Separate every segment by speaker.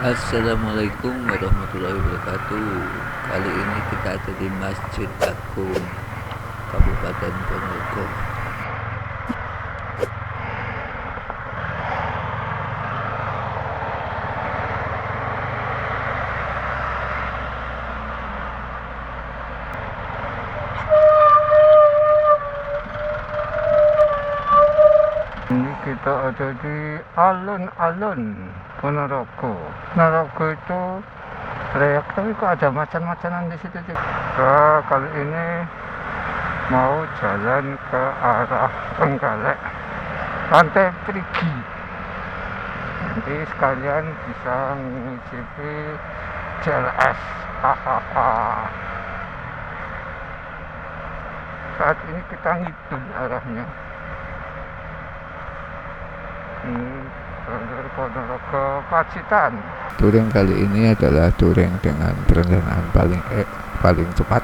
Speaker 1: Assalamualaikum warahmatullahi wabarakatuh. Kali ini kita ada di Masjid Agung Kabupaten Ponorogo.
Speaker 2: Ini kita ada di alun-alun Ponorogo. Ponorogo itu reak, tapi kok ada macan-macanan di situ juga. Nah, kali ini mau jalan ke arah Trenggalek, Pantai Perigi. Nanti sekalian bisa mengicipi CLS. Hahaha. Saat ini kita ngidul arahnya. Ponorogo Pacitan.
Speaker 3: Touring kali ini adalah touring dengan perencanaan paling cepat.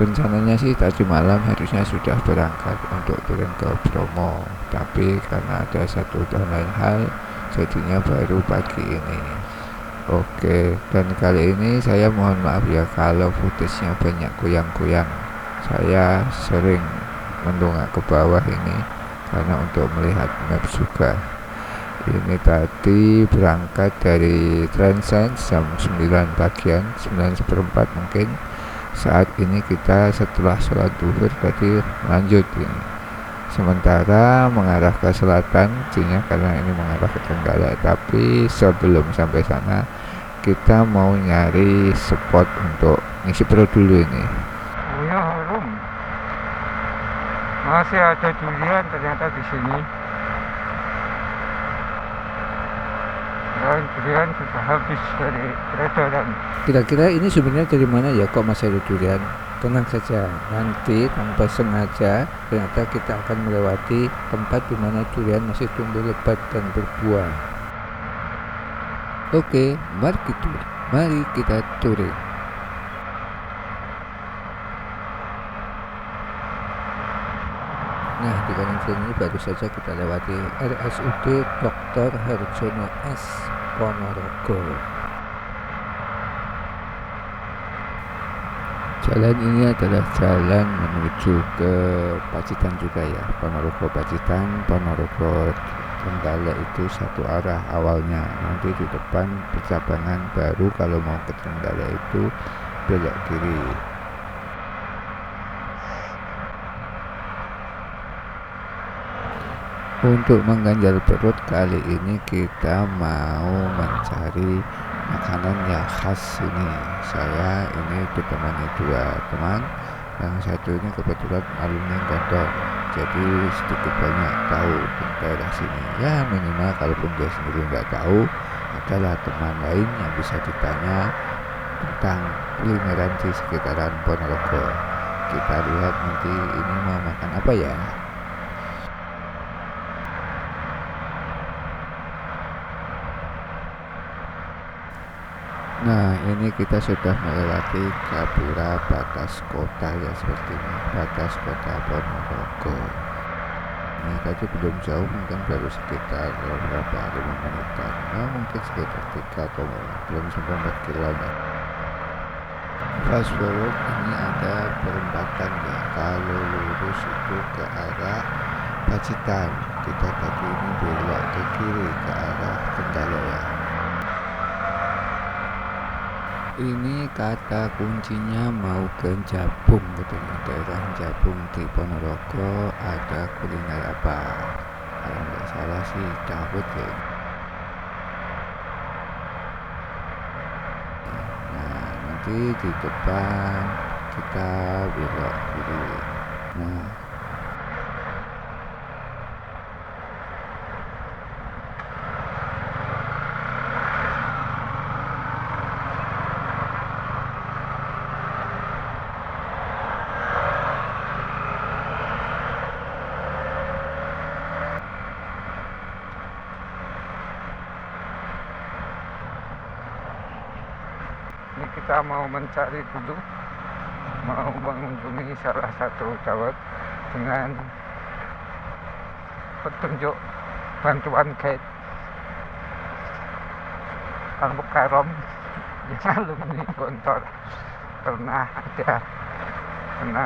Speaker 3: Rencananya sih tadi malam harusnya sudah berangkat untuk touring ke Bromo, tapi karena ada satu dan lain hal, jadinya baru pagi ini. Oke, dan kali ini saya mohon maaf ya kalau footage-nya banyak goyang-goyang. Saya sering mendongak ke bawah ini karena untuk melihat map juga. Ini tadi berangkat dari Transcend jam 9 pagian, 9:15 mungkin. Saat ini kita setelah sholat duhur tadi lanjut ini. Sementara mengarah ke selatan, artinya karena ini mengarah ke Trenggalek. Tapi sebelum sampai sana, kita mau nyari spot untuk ngisi perut dulu ini.
Speaker 2: Punya harum. Masih ada durian ternyata di sini. Dan durian sudah habis dari edaran.
Speaker 3: Kira-kira ini sebenarnya dari mana ya kok masih ada durian? Tenang saja, nanti tanpa sengaja ternyata kita akan melewati tempat di mana durian masih tumbuh lebat dan berbuah. Oke, mari kita touring. Nah, di kanan kiri ini baru saja kita lewati RSUD Dr. Harjono S. Ponorogo. Jalan ini adalah jalan menuju ke Pacitan juga ya, Ponorogo Pacitan, Ponorogo Trenggalek itu satu arah awalnya. Nanti di depan percabangan baru kalau mau ke Trenggalek itu belok kiri. Untuk mengganjal perut kali ini kita mau mencari makanan yang khas sini. Saya ini ditemani dua teman, yang satu ini kebetulan alumni Gondok, jadi sedikit banyak tahu tentang daerah sini. Ya minimal kalaupun dia sendiri nggak tahu, adalah teman lain yang bisa ditanya tentang kulineran di sekitaran Ponorogo. Kita lihat nanti ini mau makan apa ya. Nah, ini kita sudah melewati Gapura batas kota ya, seperti ini, batas kota Ponorogo. Ini tadi belum jauh, mungkin baru sekitar berapa 5 menitan, nah, mungkin sekitar 3 atau belum sampai 4 kilometer. Fast forward, ini ada perempatan ya, kalau lurus itu ke arah Pacitan, kita tadi ini belok ke kiri ke arah Trenggalek ya. Ini kata kuncinya mau ke Jabung, katanya daerah Jabung di Ponorogo ada kuliner apa? Kalau nggak salah sih dawet ya. Nah, nanti di depan kita belok kiri. Nah,
Speaker 2: Ini kita mau mencari dulu, mau mengunjungi salah satu dawet dengan petunjuk bantuan guide. Al-Mukarram yang alumni Gontor, pernah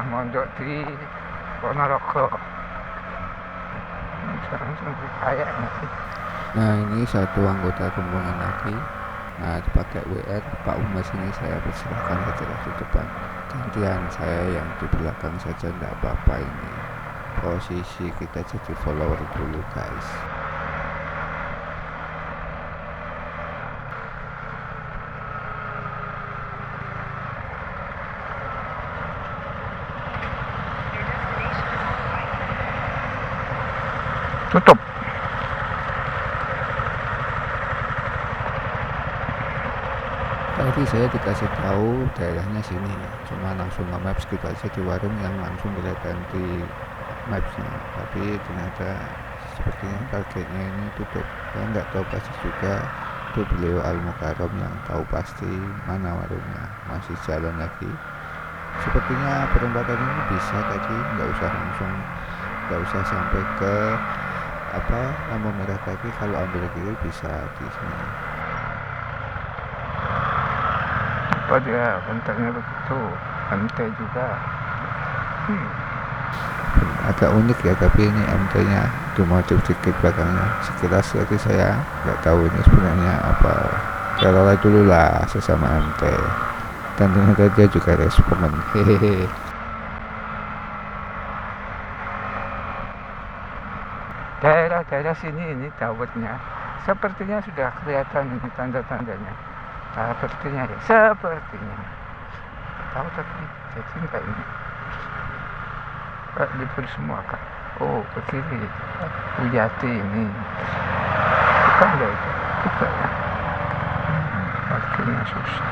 Speaker 2: mondok di Ponorogo. Langsung kayaknya sih.
Speaker 3: Nah, ini satu anggota rombongan lagi. Nah, dipakai WR Pak Umas ini saya persilahkan ke teras di depan. Gantian saya yang di belakang saja, enggak apa-apa ini. Posisi kita jadi follower dulu, guys.
Speaker 2: Tutup.
Speaker 3: Tadi saya dikasih tahu daerahnya sini, cuma langsung nge-maps gitu aja di warung yang langsung kelihatan di mapsnya. Tapi ternyata sepertinya targetnya ini tutup. Saya nggak tahu pasti juga, itu beliau Al-Mukarram yang tahu pasti mana warungnya. Masih jalan lagi. Sepertinya perempatan ini bisa tadi, nggak usah sampai ke lampu merah tadi. Kalau ambil kiri bisa di sini.
Speaker 2: Oh dia bentarnya begitu, MT juga.
Speaker 3: Agak unik ya, tapi ini MT-nya dimotif dikit belakangnya. Sekilas tadi saya nggak tahu ini sebenarnya apa. Kalau dulu lah sesama MT. Dan ternyata dia juga respon. Hehehe.
Speaker 2: Daerah-daerah sini ini dawetnya sepertinya sudah kelihatan ini tanda-tandanya. Sepertinya tahu, tapi jadi enggak ini libur semua kan. Oh ke kiri Uyati ini bukan ya, itu juga ya. Parkirnya susah.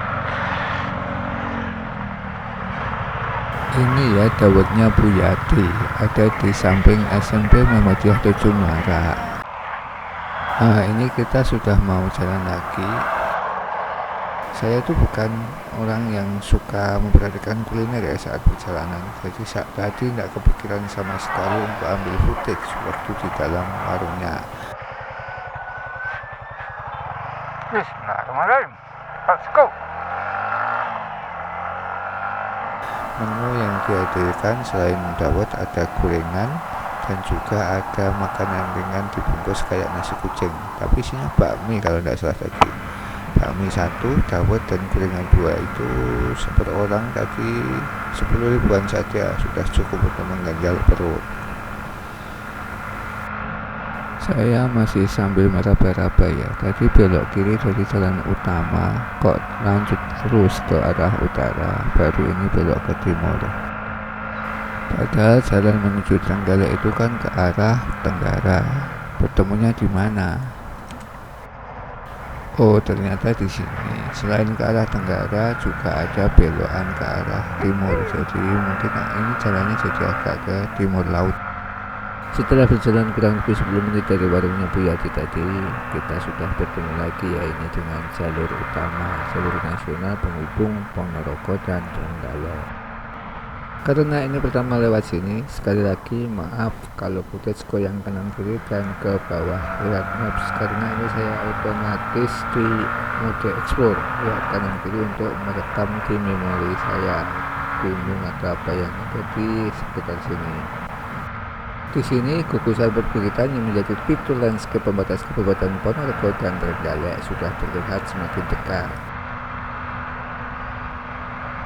Speaker 3: Ini ya dawetnya Bu Yati, ada di samping SMP Muhammadiyah Tujuh Muara. Nah, ini kita sudah mau jalan lagi. Saya tuh bukan orang yang suka memperhatikan kuliner ya saat perjalanan. Jadi saat tadi tidak kepikiran sama sekali untuk ambil footage waktu di dalam warungnya.
Speaker 2: Bismillahirrahmanirrahim. Let's go.
Speaker 3: Menu yang dihadirkan selain dawet ada gorengan dan juga ada makanan ringan dibungkus kayak nasi kucing. Tapi isinya bakmi kalau tidak salah tadi. Bakmi 1, dawet dan gorengan 2 itu per orang tadi 10 ribuan saja, sudah cukup untuk mengganjal perut. Saya masih sambil meraba-raba ya, tadi belok kiri dari jalan utama kok lanjut terus ke arah utara, baru ini belok ke timur. Padahal jalan menuju Trenggalek itu kan ke arah tenggara. Bertemunya di mana? Oh, ternyata di sini. Selain ke arah tenggara juga ada belokan ke arah timur. Jadi mungkin ini jalannya jadi agak ke timur laut. Setelah berjalan kurang lebih 10 menit dari warungnya Bu Yati tadi, kita sudah bertemu lagi ya ini dengan jalur utama, jalur nasional penghubung Ponorogo dan Trenggalek. Karena ini pertama lewat sini, sekali lagi maaf kalau footage goyang kanan kiri dan ke bawah lewat maps, karena ini saya otomatis di mode explore lewat kanan kiri untuk merekam di memori saya gunung atau apa yang ada di sekitar sini. Di sini gugusan perbukitan yang menjadi fitur landscape pembatas Kabupaten Ponorogo dan Trenggalek sudah terlihat semakin dekat.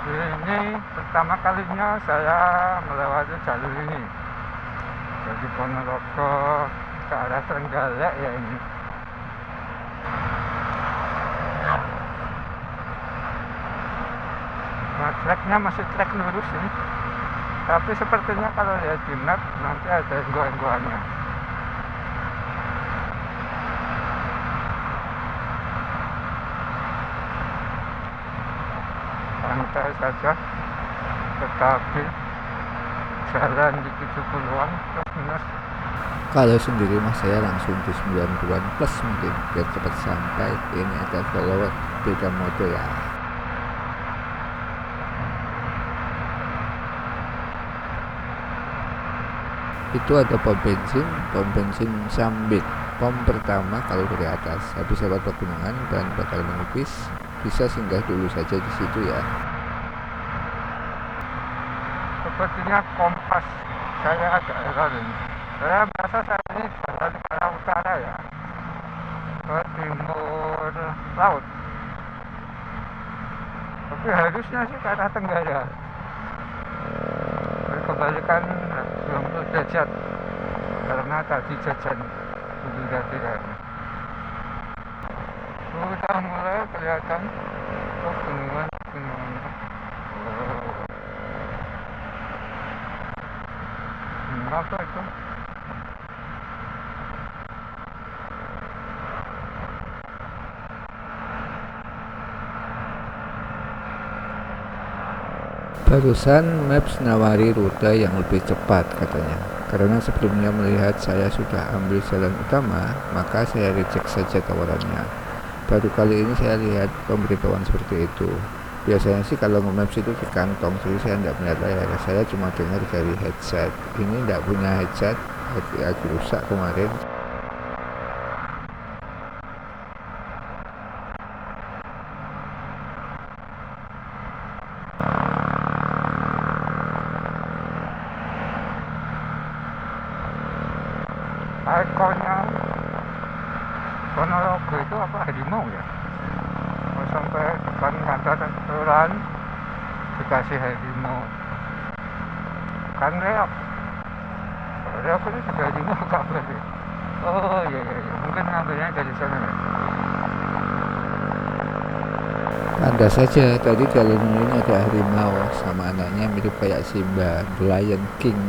Speaker 2: Ini pertama kalinya saya melewati jalur ini dari Ponorogo ke arah Trenggalek ya ini. Nah, treknya masih trek lurus ini, tapi sepertinya kalau lihat di map nanti ada goyang-goyangnya. Santai saja, tetapi jalan di 70-an plus minus.
Speaker 3: Kalau sendiri mas saya langsung di 90-an plus mungkin biar cepat sampai. Ini ada follower beda mode ya. itu ada pom bensin Sambit. Pom pertama kalau dari atas, habis lewat pegunungan dan bakal menipis, bisa singgah dulu saja di situ ya.
Speaker 2: Sepertinya kompas saya agak error ini. Saya merasa saya ini jalan ke arah utara ya, ke timur laut. Tapi harusnya sih ke arah tenggara. Berkebalikan 90 derajat karena tadi jajan sudah tidak. Sudah mulai kelihatan pegunungan. Apa itu?
Speaker 3: Barusan Maps nawari rute yang lebih cepat katanya. Karena sebelumnya melihat saya sudah ambil jalan utama, maka saya reject saja tawarannya. Baru kali ini saya lihat pemberitahuan seperti itu. Biasanya sih kalau nge-maps itu di kantong, jadi saya tidak melihat layar. Saya cuma dengar dari headset. Ini tidak punya headset, lagi rusak kemarin.
Speaker 2: Ikonnya Ponorogo itu apa, harimau ya? Mau sampai depan kantor kelurahan dikasih harimau. Kan reok itu juga harimau kak berarti. Oh iya, mungkin ngambilnya dari sana ya.
Speaker 3: Tanda saja tadi jalan ini ada harimau sama anaknya mirip kayak Simba, The Lion King.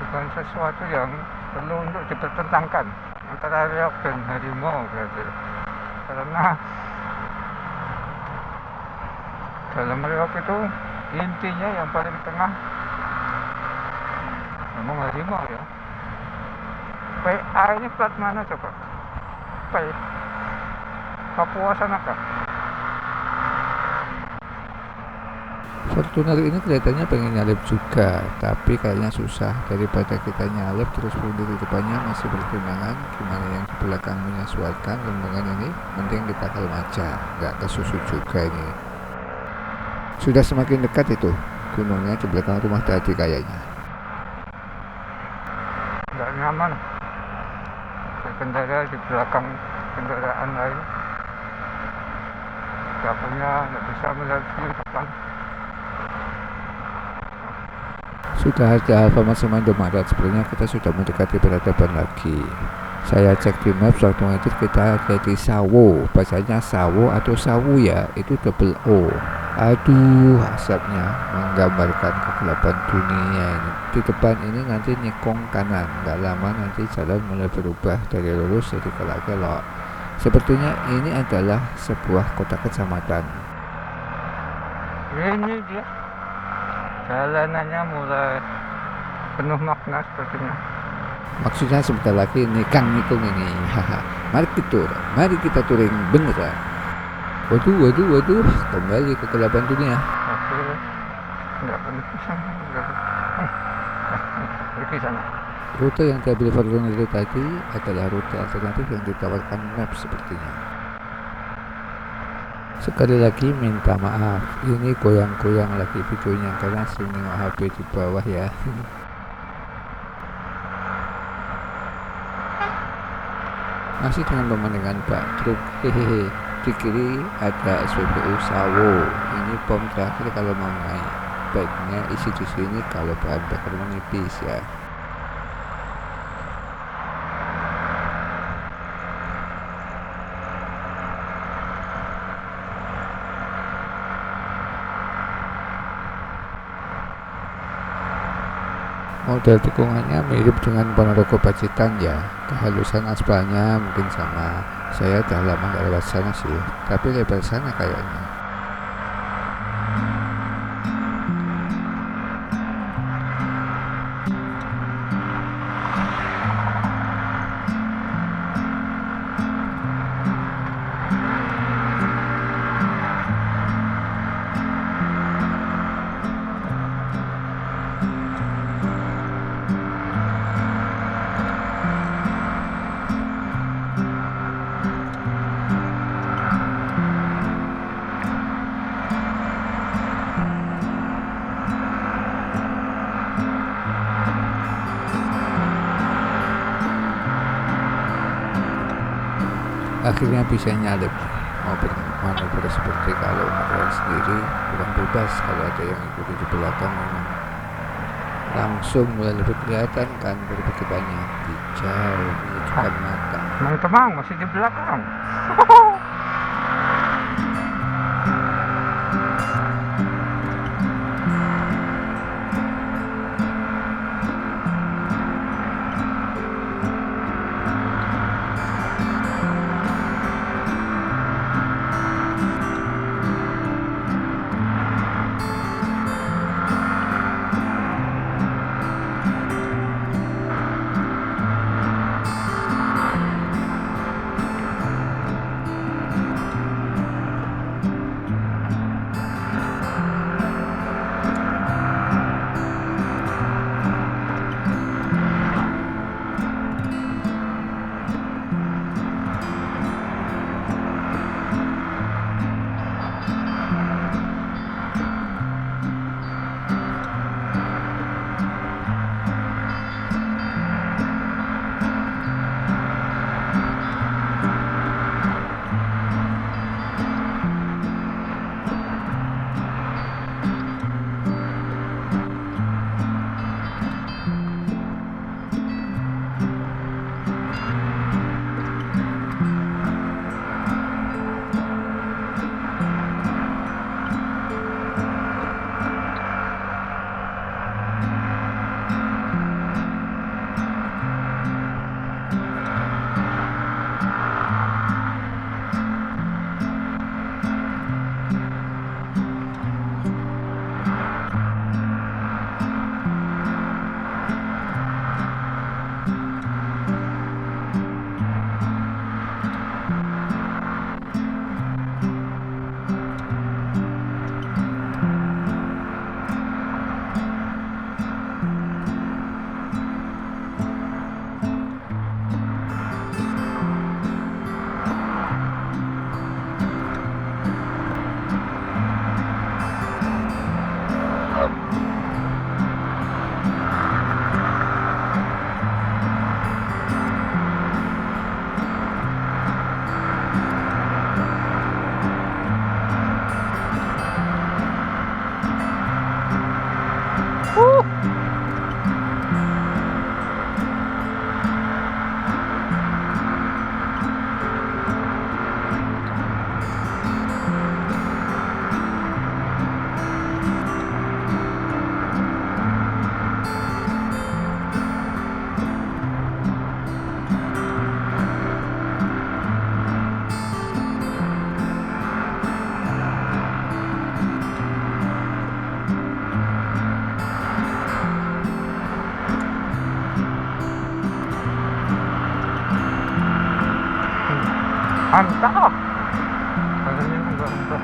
Speaker 2: Bukan sesuatu yang perlu untuk dipertentangkan antara reok dan harimau berarti. Karena dalam reok itu intinya yang paling tengah memang harimau ya. PA ini plat mana coba? P Papua sana kah?
Speaker 3: Fortuner ini kelihatannya pengen nyalip juga, tapi kayaknya susah. Daripada kita nyalip terus berhenti di depannya, masih bertunangan. Gimana yang di belakang menyesuaikan rombongan ini? Mending kita kalem aja, nggak kesusu juga ini. Sudah semakin dekat itu gunungnya di belakang rumah tadi kayaknya.
Speaker 2: Nggak nyaman berkendara di belakang kendaraan lain. Nggak bisa melihat di depan.
Speaker 3: Sudah ada Alfamart sama Indomaret, sebenarnya kita sudah mendekati peradaban lagi. Saya cek di Maps waktu itu kita ada di Sawo, bacanya Sawo atau Sawu ya, itu double O. Aduh, asapnya menggambarkan kegelapan dunia ini. Di depan ini nanti nyekong kanan, nggak lama nanti jalan mulai berubah dari lurus jadi kelak-kelok. Sepertinya ini adalah sebuah kota kecamatan.
Speaker 2: Ini dia jalanannya mulai penuh makna sepertinya.
Speaker 3: Maksudnya sebentar lagi nikung ini. Haha. Mari kita touring beneran. Waduh, kembali ke kegelapan dunia.
Speaker 2: Oke, nggak penuh. Pergi sana.
Speaker 3: Rute yang diambil Fortuner itu tadi adalah rute alternatif yang ditawarkan Maps sepertinya. Sekali lagi minta maaf, ini goyang-goyang lagi videonya karena sering nengok HP di bawah ya. Masih dengan pemandangan bak truk, hehehe. Di kiri ada SPBU Sawo. Ini pom terakhir kalau mau naik. Baiknya isi di sini kalau bahan bakar menipis ya. Model tikungannya mirip dengan Ponorogo Pacitan ya. Kehalusan aspalnya mungkin sama. Saya udah lama gak lewat sana sih, tapi lebar sana kayaknya. akhirnya bisa nyalip, mau bermanuver seperti kalau ngerem sendiri kurang bebas. Kalau ada yang ikuti di belakang memang langsung mulai lebih kelihatan kan, begitu banyak hijau menyejukkan mata.
Speaker 2: Teman-teman masih di belakang. Mantap. Kayaknya enggak mantap.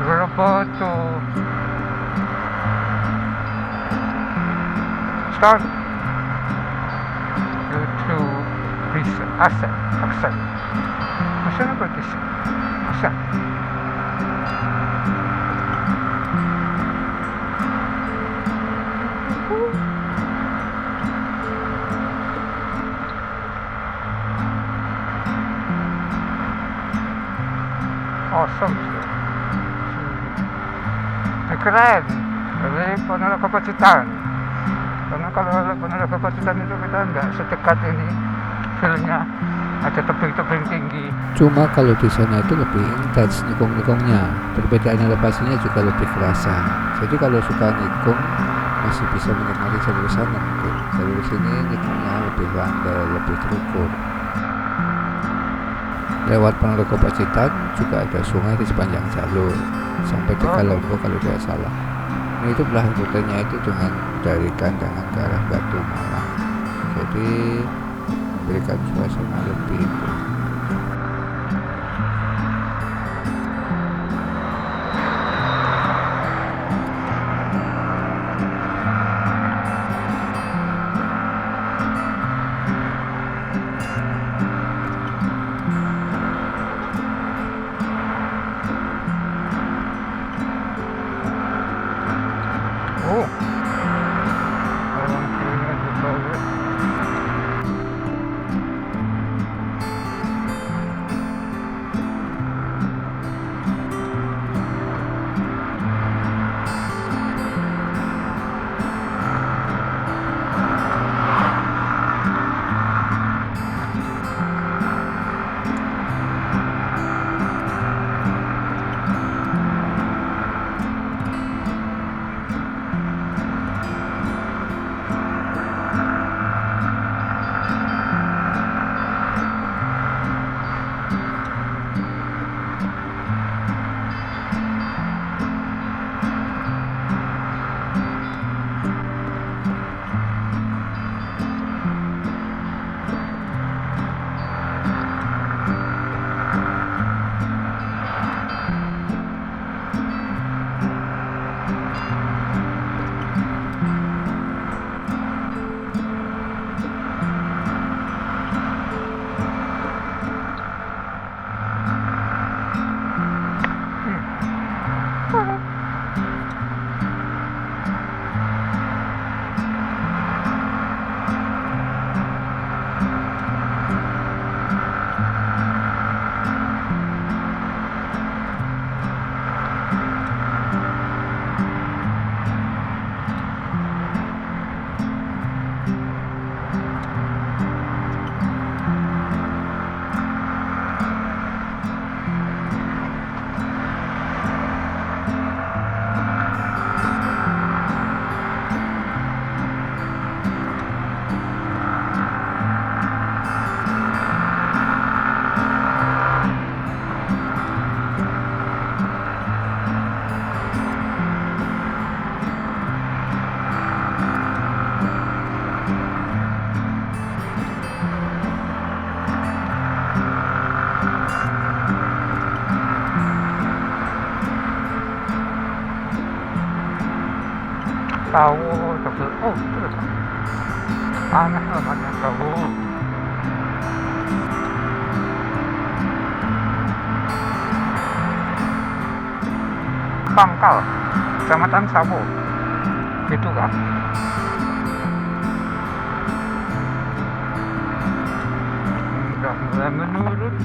Speaker 2: Berapa tuh? Start. Go to this asset. Maksudnya apa this? Asset. Awesome sih. Keren. Dari Panara ke Pacitan. Karena kalau Panara ke Pacitan itu kita nggak sedekat ini. Feelnya ada tebing-tebing tinggi.
Speaker 3: Cuma kalau di sana itu lebih intens nikung-nikungnya. Perbedaan elevasinya juga lebih kerasa. Jadi kalau suka nikung masih bisa menikmati jalur sana mungkin. Jalur sini nikungnya lebih landai, lebih terukur. Lewat Ponorogo Pacitan juga ada sungai di sepanjang jalur sampai ke Kalonggo kalau tidak salah. Ini itu belahan rutenya itu dengan dari Kandangan ke arah Batu Malang. Jadi memberikan suasana lebih itu.
Speaker 2: tahu tapi terus aneh namanya tahu. Pangkal, Kecamatan Sabo, gitu kan. Udah mulai menurun.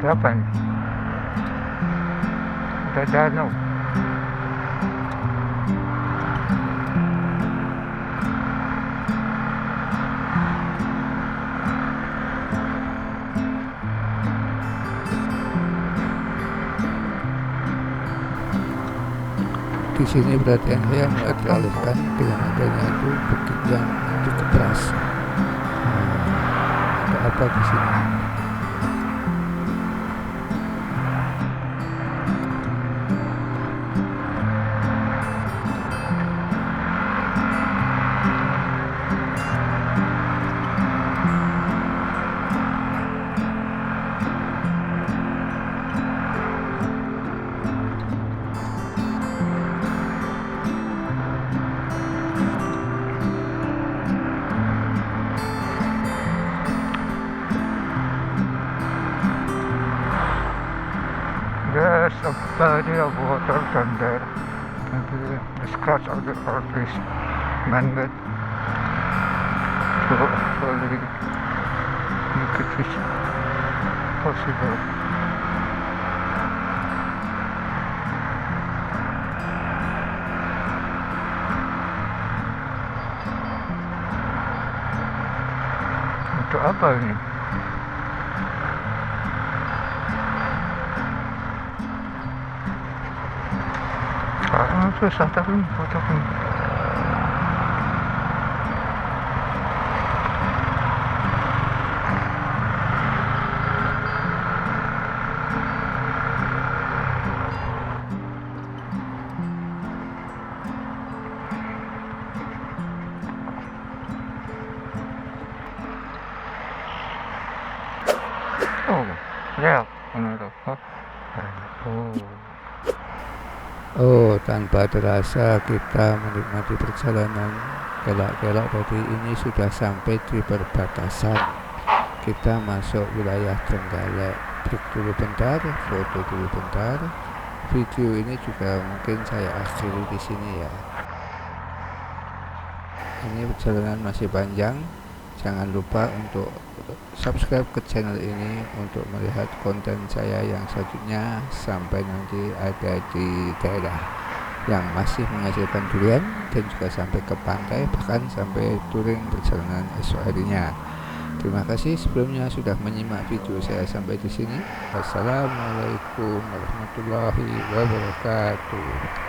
Speaker 2: Apa ini? Ada danau.
Speaker 3: Di sini perhatian saya mulai teralihkan dengan adanya itu bukit yang cukup keras. Ada apa di sini?
Speaker 2: There's a body of water down there. Maybe the scratch of the earth is man-made to actually make it is possible. Untuk apa ini? Susah tapi foto pun. Oh, ya, benar.
Speaker 3: Oh, tanpa terasa kita menikmati perjalanan kelak-kelak tadi ini sudah sampai di perbatasan. Kita masuk wilayah Trenggalek. Break dulu bentar, foto dulu bentar. Video ini juga mungkin saya akhiri di sini ya. Ini perjalanan masih panjang. Jangan lupa untuk subscribe ke channel ini untuk melihat konten saya yang selanjutnya sampai nanti ada di daerah yang masih menghasilkan durian dan juga sampai ke pantai bahkan sampai touring perjalanan esok harinya. Terima kasih sebelumnya sudah menyimak video saya sampai di sini. Wassalamualaikum warahmatullahi wabarakatuh.